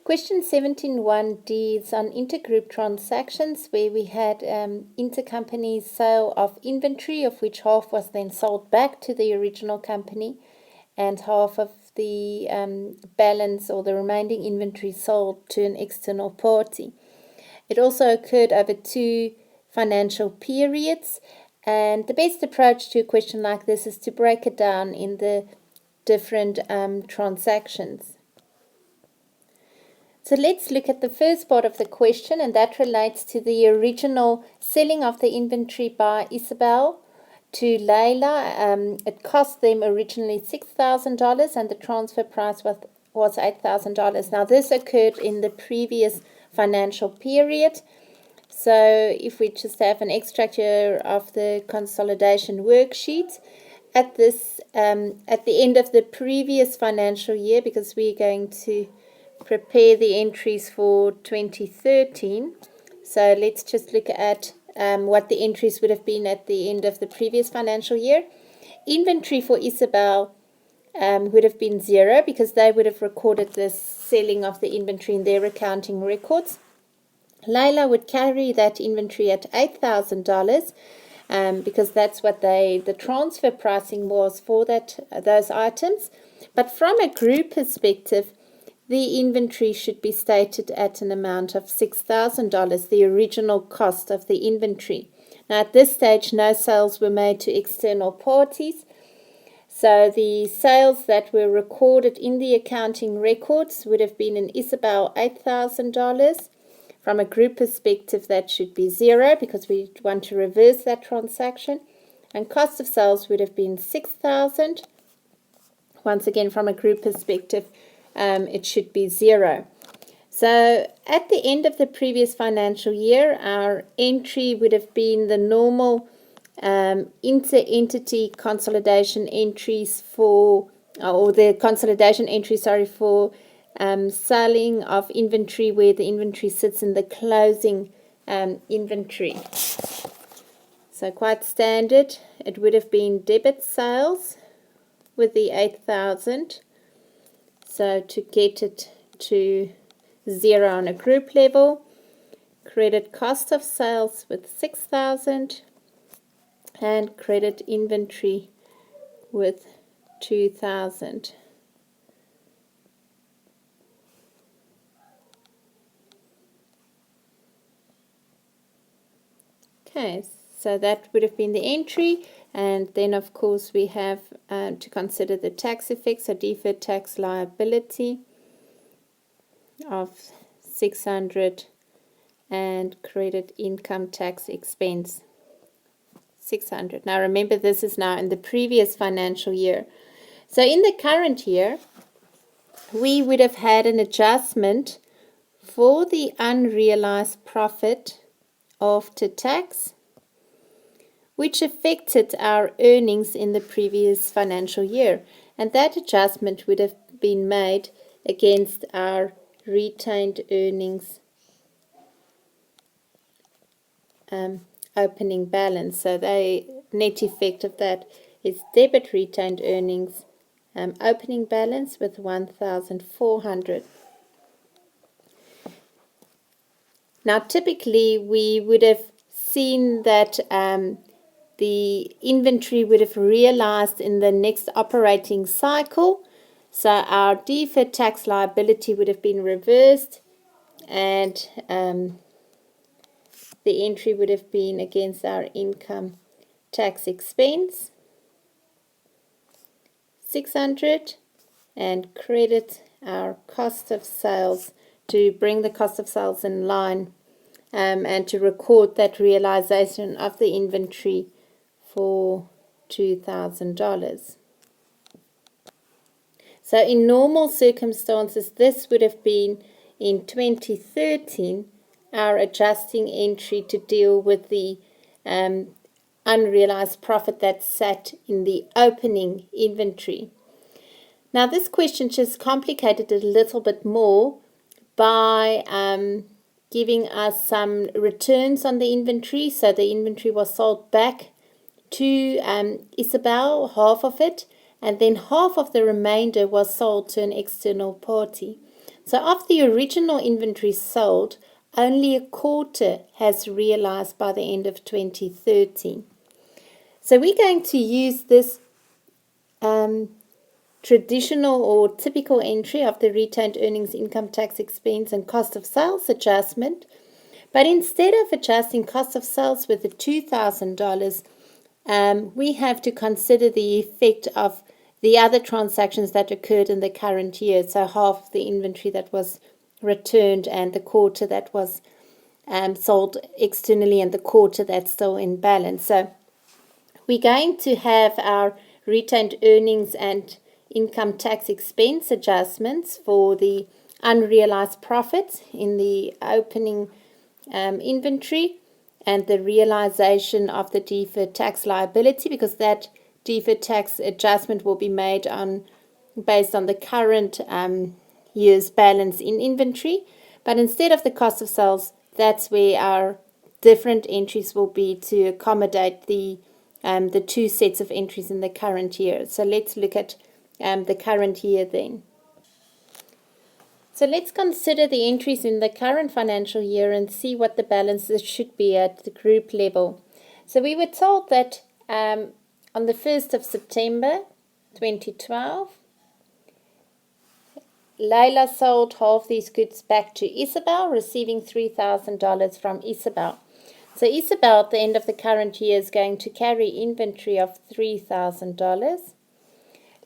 Question 17.1 deals on intergroup transactions where we had intercompany sale of inventory, of which half was then sold back to the original company and half of the balance or the remaining inventory sold to an external party. It also occurred over 2 financial periods, and the best approach to a question like this is to break it down in the different transactions. So let's look at the first part of the question, and that relates to the original selling of the inventory by Isabel to Layla. It cost them originally $6,000 and the transfer price was $8,000. Now this occurred in the previous financial period. So if we just have an extract here of the consolidation worksheet, at the end of the previous financial year, because we're going to prepare the entries for 2013. So let's just look at what the entries would have been at the end of the previous financial year. Inventory for Isabel would have been 0 because they would have recorded the selling of the inventory in their accounting records. Layla would carry that inventory at $8,000 because that's what the transfer pricing was for those items. But from a group perspective, the inventory should be stated at an amount of $6,000, the original cost of the inventory. Now at this stage, no sales were made to external parties. So the sales that were recorded in the accounting records would have been in Isabel $8,000. From a group perspective, that should be 0 because we want to reverse that transaction. And cost of sales would have been $6,000. Once again, from a group perspective, it should be 0. So at the end of the previous financial year, our entry would have been the normal inter-entity consolidation entries for, or the consolidation entry, for selling of inventory where the inventory sits in the closing inventory. So quite standard. It would have been debit sales with the 8,000. So to get it to 0 on a group level, credit cost of sales with 6,000 and credit inventory with 2,000. Okay, so that would have been the entry, and then of course we have to consider the tax effects, so deferred tax liability of 600 and credit income tax expense 600. Now remember, this is now in the previous financial year. So in the current year, we would have had an adjustment for the unrealized profit after tax, which affected our earnings in the previous financial year. And that adjustment would have been made against our retained earnings opening balance. So the net effect of that is debit retained earnings opening balance with 1,400. Now typically we would have seen that the inventory would have realized in the next operating cycle. So our deferred tax liability would have been reversed, and the entry would have been against our income tax expense 600, and credit our cost of sales to bring the cost of sales in line and to record that realization of the inventory for $2,000. So in normal circumstances, this would have been in 2013 our adjusting entry to deal with the unrealized profit that sat in the opening inventory. Now this question just complicated it a little bit more by giving us some returns on the inventory. So the inventory was sold back to Isabel, half of it, and then half of the remainder was sold to an external party. So of the original inventory sold, only a quarter has realized by the end of 2013. So we're going to use this traditional or typical entry of the retained earnings, income tax expense and cost of sales adjustment. But instead of adjusting cost of sales with the $2,000, we have to consider the effect of the other transactions that occurred in the current year. So half of the inventory that was returned and the quarter that was sold externally and the quarter that's still in balance. So we're going to have our retained earnings and income tax expense adjustments for the unrealized profits in the opening inventory and the realization of the deferred tax liability, because that deferred tax adjustment will be made based on the current year's balance in inventory. But instead of the cost of sales, that's where our different entries will be to accommodate the two sets of entries in the current year. So let's look at the current year then. So let's consider the entries in the current financial year and see what the balances should be at the group level. So we were told that on the 1st of September 2012, Layla sold half these goods back to Isabel, receiving $3,000 from Isabel. So Isabel at the end of the current year is going to carry inventory of $3,000.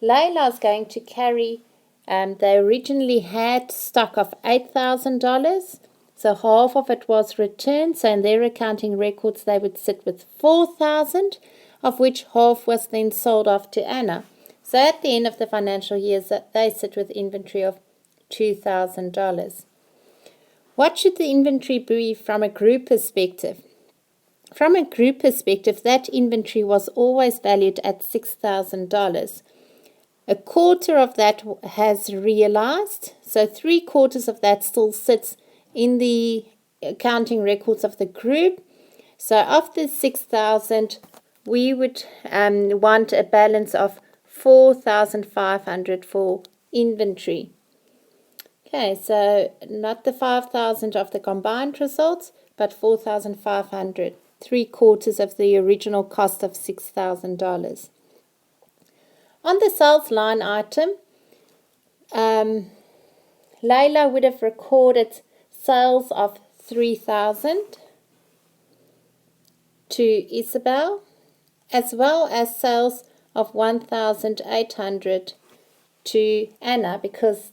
Layla is going to carry they originally had stock of $8,000, so half of it was returned. So in their accounting records, they would sit with $4,000, of which half was then sold off to Anna. So at the end of the financial year, they sit with inventory of $2,000. What should the inventory be from a group perspective? From a group perspective, that inventory was always valued at $6,000. A quarter of that has realized, so 3/4 of that still sits in the accounting records of the group. So of the 6,000, we would want a balance of 4,500 for inventory. Okay, so not the 5,000 of the combined results, but 4,500, 3/4 of the original cost of $6,000. On the sales line item, Layla would have recorded sales of $3,000 to Isabel, as well as sales of $1,800 to Anna, because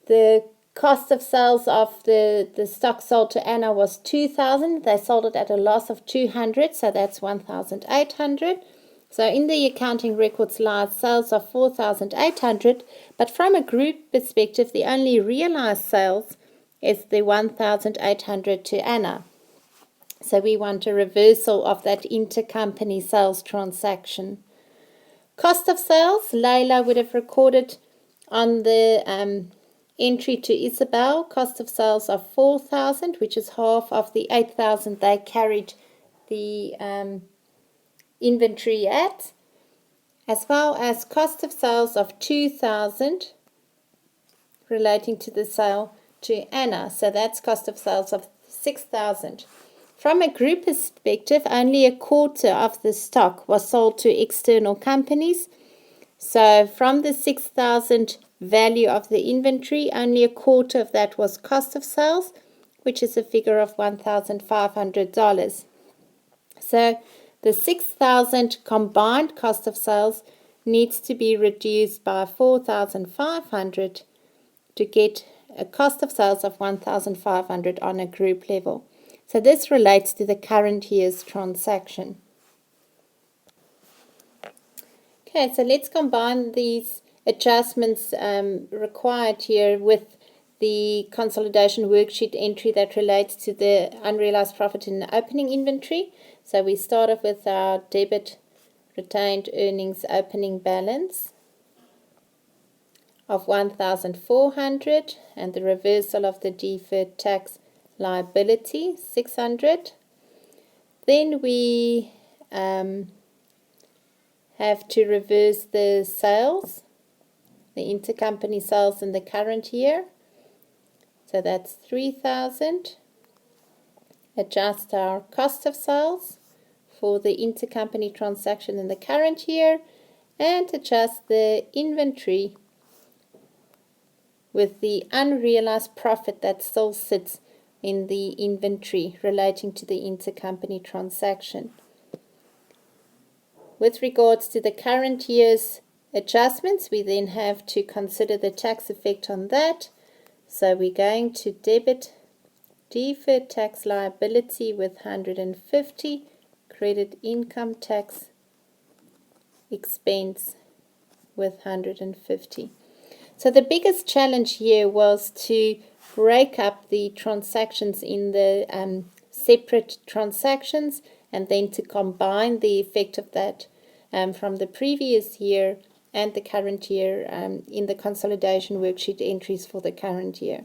the cost of sales of the stock sold to Anna was $2,000. They sold it at a loss of $200, so that's $1,800. So in the accounting records lies sales of $4,800, but from a group perspective, the only realized sales is the $1,800 to Anna. So we want a reversal of that intercompany sales transaction. Cost of sales, Layla would have recorded on the entry to Isabel, cost of sales of $4,000, which is half of the $8,000 they carried the inventory at, as well as cost of sales of $2,000 relating to the sale to Anna. So that's cost of sales of $6,000. From a group perspective, only a quarter of the stock was sold to external companies. So from the $6,000 value of the inventory, only a quarter of that was cost of sales, which is a figure of $1,500. So the $6,000 combined cost of sales needs to be reduced by $4,500 to get a cost of sales of $1,500 on a group level. So this relates to the current year's transaction. Okay, so let's combine these adjustments required here with the consolidation worksheet entry that relates to the unrealized profit in the opening inventory. So we start off with our debit retained earnings opening balance of $1,400 and the reversal of the deferred tax liability, $600. Then we have to reverse the sales the intercompany sales in the current year. So that's 3,000. Adjust our cost of sales for the intercompany transaction in the current year, and adjust the inventory with the unrealized profit that still sits in the inventory relating to the intercompany transaction. With regards to the current year's adjustments, we then have to consider the tax effect on that. So we're going to debit deferred tax liability with 150, credit income tax expense with 150. So the biggest challenge here was to break up the transactions in the separate transactions, and then to combine the effect of that from the previous year and the current year in the consolidation worksheet entries for the current year.